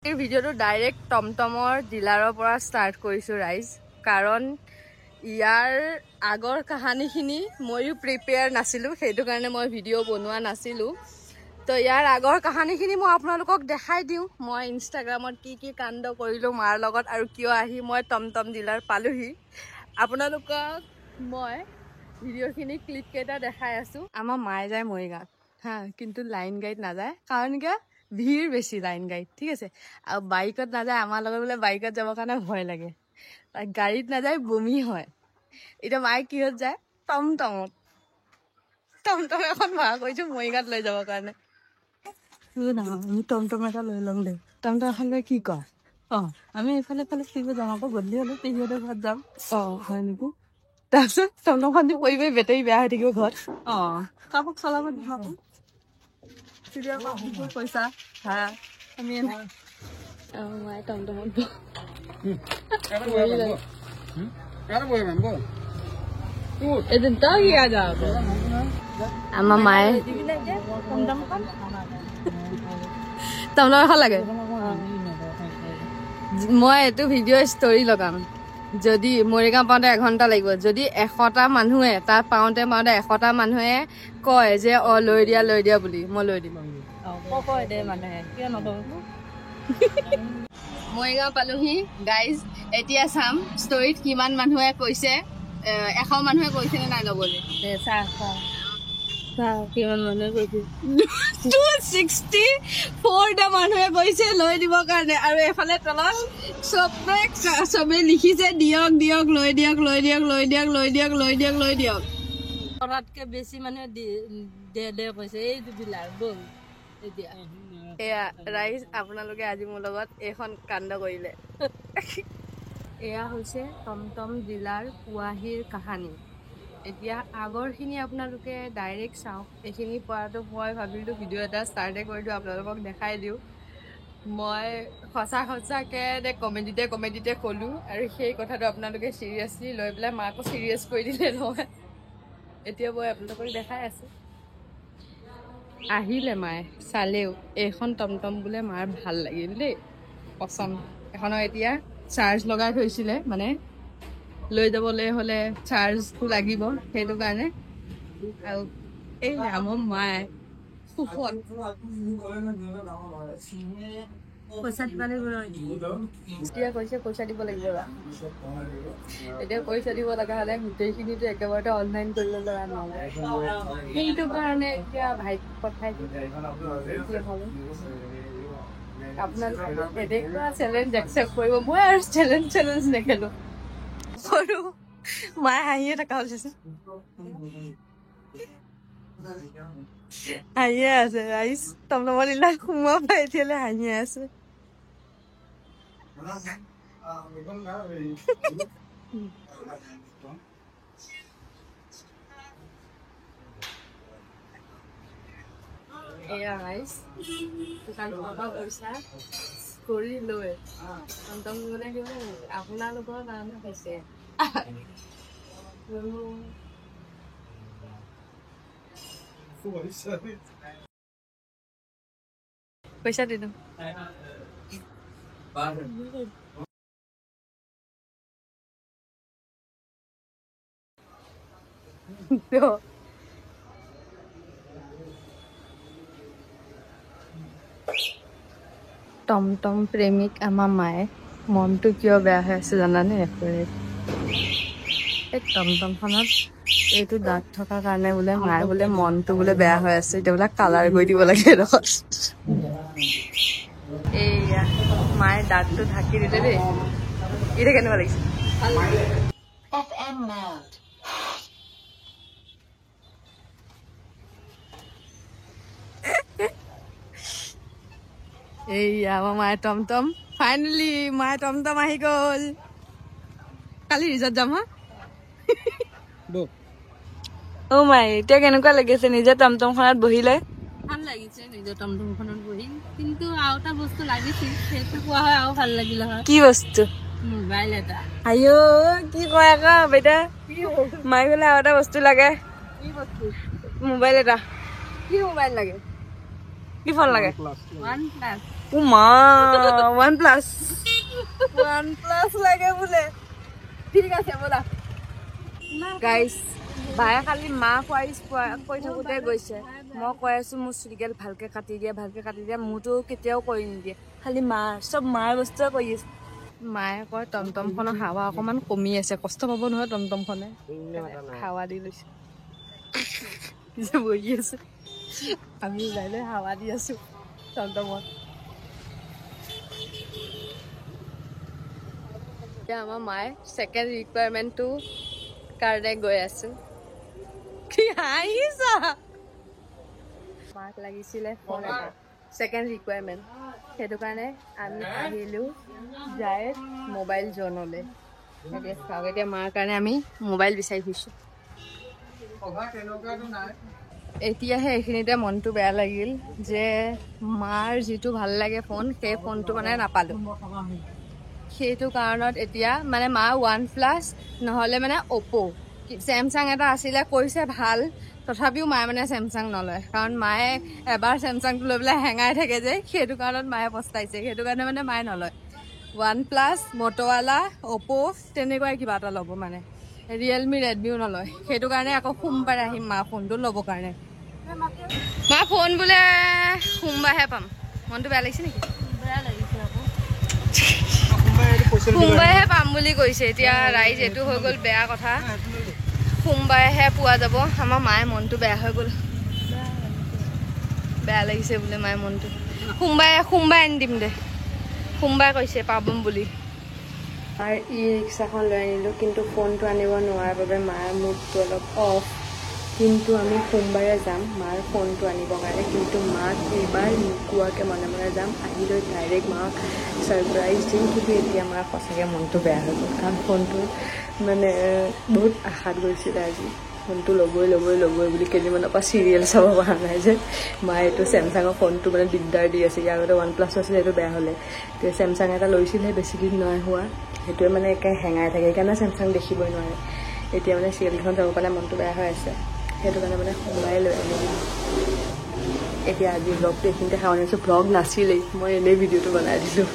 এই ভিডিঅ'টো ডাইৰেক্ট টমটমৰ ডিলাৰৰ পৰা ষ্টাৰ্ট কৰিছোঁ ৰাইজ, কাৰণ ইয়াৰ আগৰ কাহানীখিনি ময়ো প্ৰিপেয়াৰ নাছিলোঁ, সেইটো কাৰণে মই ভিডিঅ' বনোৱা নাছিলোঁ। তো ইয়াৰ আগৰ কাহানীখিনি মই আপোনালোকক দেখাই দিওঁ, মই ইনষ্টাগ্ৰামত কি কাণ্ড কৰিলোঁ মাৰ লগত আৰু কিয় আহি মই টমটম ডিলাৰ পালোহি। আপোনালোকক মই ভিডিঅ'খিনি ক্লিপকেইটা দেখাই আছোঁ। আমাৰ মায়ে যায় মৰিগাঁৱত হা, কিন্তু লাইন গাড়ীত নাযায়, কাৰণ কিয় ভিৰ বেছি লাইন গাড়ীত, ঠিক আছে। আৰু বাইকত নাযায়, আমাৰ লগত বোলে বাইকত যাবৰ কাৰণে ভয় লাগে, গাড়ীত নাযায় বমি হয়। এতিয়া মায়ে কিহত যায়? টমটমত। টমটম এখন ভাড়া কৰিছোঁ মৰিগাঁৱত লৈ যাবৰ কাৰণে। আমি টমটম এটা লৈ ল'ম দে। টমটম এখন লৈ কি কয়? অঁ, আমি এইফালে ফুৰিব যাম, আকৌ গধূলি হ'লে পেহীহঁতৰ ঘৰত যাম। অঁ, হয় নেকি? তাৰপিছত টমটমখন দি পৰি বেটেৰী বেয়া হৈ থাকিব ঘৰত। অঁ, কাৰোবাক চলাব দিব পইচা ভাড়া আমি মায়ে টমটমত আমাৰ মায়ে টমটম এখন লাগে। মই এইটো ভিডিঅ' ষ্টৰি লগাম, যদি মৰিগাঁও পাওঁতে 1 ঘণ্টা লাগিব, যদি 100টা মানুহে তাত পাওঁতে 100টা মানুহে কয় যে অঁ লৈ দিয়া বুলি, মই লৈ দিম। কয় দে মানুহে, কিয় নকওঁ। মৰিগাঁও পালোহি গাইজ। এতিয়া চাম ষ্টৰিত কিমান মানুহে কৈছে, 100 মানুহে কৈছে নে নাই ল'বলৈ। কিমান মানুহে কৈছে? 264টা মানুহে কৈছে লৈ দিবৰ কাৰণে, আৰু এফালে তলত চবে লিখিছে দিয়ক লৈ দিয়ক। তাতকে বেছি মানুহে দে কৈছে, এইটো ডিলাৰ বল। এয়া ৰাইজ, আপোনালোকে আজি মোৰ লগত এইখন কাণ্ড কৰিলে। এয়া হৈছে টমটম ডিলাৰ পোৱাহিৰ কাহানী। এতিয়া আগৰখিনি আপোনালোকে ডাইৰেক্ট চাওক। এইখিনি পৰাটো মই ভাবিলোঁ ভিডিঅ' এটা ষ্টাৰ্টে কৰি দিওঁ, আপোনালোকক দেখাই দিওঁ। মই সঁচাকৈ কমেডিতে ক'লোঁ, আৰু সেই কথাটো আপোনালোকে চিৰিয়াছলি লৈ পেলাই মাকো চিৰিয়াছ কৰি দিলে নহয়। এতিয়া মই আপোনালোকক দেখাই আছোঁ। আহিলে মায়ে চালেও, এইখন টমটম বোলে মাৰ ভাল লাগিল দেই, পচন্দ। এখনৰ এতিয়া চাৰ্জ লগাই থৈছিলে, মানে লৈ যাবলৈ হ'লে চাৰ্জটো লাগিব, সেইটো কাৰণে। আৰু এই আমাৰ মায়ে সুখত পইচা দিব লাগিব, এতিয়া কৈছে পইচা দিব লাগিব। এতিয়া পইচা দিব লগা হ'লে গোটেইখিনিতো একেবাৰতে অনলাইন কৰিব লগা নহয়, সেইটো কাৰণে এতিয়া ভাইটিক পঠাই দিম। আপোনালোকে এনেকুৱা চেলেঞ্জ একচেপ্ট কৰিব, মই আৰু চেলেঞ্জ নেখেলোঁ। সৰু মায়ে হাঁহিয়ে থকা হৈছে, হাঁহিয়ে আছে ৰাইজ। টমটমৰ দিলাক সোমোৱা পাই এতিয়ালৈ হাঁহিয়ে আছে। এয়া ৰাইজ পইচা কৰি লৈ টমটম মানে আপোনালোকৰ কাৰণে হৈছে। পইচা দি দিম। টমটম প্ৰেমিক আমাৰ মায়ে মনটো কিয় বেয়া হৈ আছে জানানে? এই টমটমখনত এইটো দাগ থকাৰ কাৰণে বোলে মায়ে বোলে মনটো বোলে বেয়া হৈ আছে, এতিয়া বোলে কালাৰ কৰি দিব লাগে। এইয়া মায়ে দাগটো ঢাকি দিলে দেই। এতিয়া কেনেকুৱা লাগিছে? এইয়া আমাৰ মায়ে টমটম, ফাইনেলি মায়ে টমটম আহি গ'ল। কালি ৰিজৰ্ট যাম হা। অ মাই, এতিয়া কেনেকুৱা লাগিছে নিজে টমটমখনত বহিলে? ভাল লাগিছে নিজৰ টমটমখনত বহি, কিন্তু আৰু এটা বস্তু লাগিছিল, সেইটো পোৱা হয় আৰু ভাল লাগিলে হয়। কি বস্তু? মোবাইল এটা। আইঅ কি কয় আকৌ বেটা, মায়ে বোলে আৰু এটা বস্তু লাগে। কি বস্তু? মোবাইল এটা। কি মোবাইল লাগে? কি ফোন লাগে? OnePlus। মা OnePlus লাগে বোলে ঠিক আছে বলা গাইস বায়ে খালি মা কৈ থাকোঁতে গৈছে মই কৈ আছোঁ মোৰ চুলিকেইডাল ভালকৈ কাটি দিয়া মোৰতো কেতিয়াও কৰি নিদিয়ে খালি মাৰ চব মাৰ বস্তুৱে কৰি আছে মায়ে কয় টমটমখনৰ হাৱা অকণমান কমি আছে কষ্ট পাব নহয় টমটমখনে হাৱা দি লৈছে যে বহি আছে আমি ওলাই লৈ হাৱা দি আছোঁ টমটমত এতিয়া আমাৰ মায়ে ছেকেণ্ড ৰিকুৱাৰমেণ্টটো কাৰণে গৈ আছোঁ কি হাঁহিছা মাক লাগিছিলে ফোন এটা ছেকেণ্ড ৰিকুৱাৰমেণ্ট সেইটো কাৰণে আমি আহিলোঁ ডাইৰেক্ট মোবাইল জ'নলৈ এতিয়া চাওক এতিয়া মাৰ কাৰণে আমি মোবাইল বিচাৰি ফুৰিছোঁ এতিয়াহে এইখিনিতে মনটো বেয়া লাগিল যে মাৰ যিটো ভাল লাগে ফোন সেই ফোনটো মানে নাপালোঁ সেইটো কাৰণত এতিয়া মানে মা OnePlus নহ'লে মানে অ'প' চেমচাং এটা আছিলে কৈছে ভাল তথাপিও মায়ে মানে চেমচাং নলয় কাৰণ মায়ে এবাৰ চেমচাংটো লৈ পেলাই হেঙাই থাকে যে সেইটো কাৰণত মায়ে পস্তাইছে সেইটো কাৰণে মানে মায়ে নলয় OnePlus মটৰৱালা অ'প' তেনেকুৱাই কিবা এটা ল'ব মানে ৰিয়েলমি ৰেডমিও নলয় সেইটো কাৰণে আকৌ সোমবাৰে আহিম মা ফোনটো ল'বৰ কাৰণে মা ফোন বোলে সোমবাৰহে পাম মনটো বেয়া লাগিছে নেকি বেয়া লাগিছে আকৌ সোমবাৰেহে পাম বুলি কৈছে এতিয়া ৰাইজ এইটো হৈ গ'ল বেয়া কথা সোমবাৰেহে পোৱা যাব আমাৰ মায়ে মনটো বেয়া হৈ গ'ল বেয়া লাগিছে বোলে মায়ে মনটো সোমবাৰে আনি দিম দে সোমবাৰে কৈছে পাম বুলি আৰু ই-ৰিক্সাখন লৈ আনিলোঁ কিন্তু ফোনটো আনিব নোৱাৰাৰ বাবে মাৰ মুডটো অলপ অফ কিন্তু আমি সোমবাৰে যাম মাৰ ফোনটো আনিবৰ কাৰণে কিন্তু মাক এইবাৰ নোকোৱাকৈ মনে মনে যাম আহি লৈ ডাইৰেক্ট মাক ছাৰপ্ৰাইজ দিম কিন্তু এতিয়া মাৰ সঁচাকৈ মনটো বেয়া হৈ গ'ল কাৰণ ফোনটো মানে বহুত আশাত গৈছিলে আজি ফোনটো ল'বই বুলি কেইদিনমানৰ পৰা চিৰিয়েল চাব পৰা নাই যে মায়ে এইটো চেমচাঙৰ ফোনটো মানে দিগদাৰ দি আছে ইয়াৰ আগতে OnePlus আছিলে সেইটো বেয়া হ'লে এতিয়া চেমচাং এটা লৈছিলে বেছিদিন নাই হোৱা সেইটোৱে মানে একে হেঙাই থাকে সেইকাৰণে চেমচাং দেখিবই নোৱাৰে এতিয়া মানে চিৰিয়েলখন চাব কাৰণে মনটো বেয়া হৈ আছে সেইটো কাৰণে মানে সোমবাৰে লৈ আনিলোঁ এতিয়া আজি ব্লগটো এইখিনিতে খাওঁ আনিছোঁ ব্লগ নাছিলেই মই এনেই ভিডিঅ'টো বনাই দিলোঁ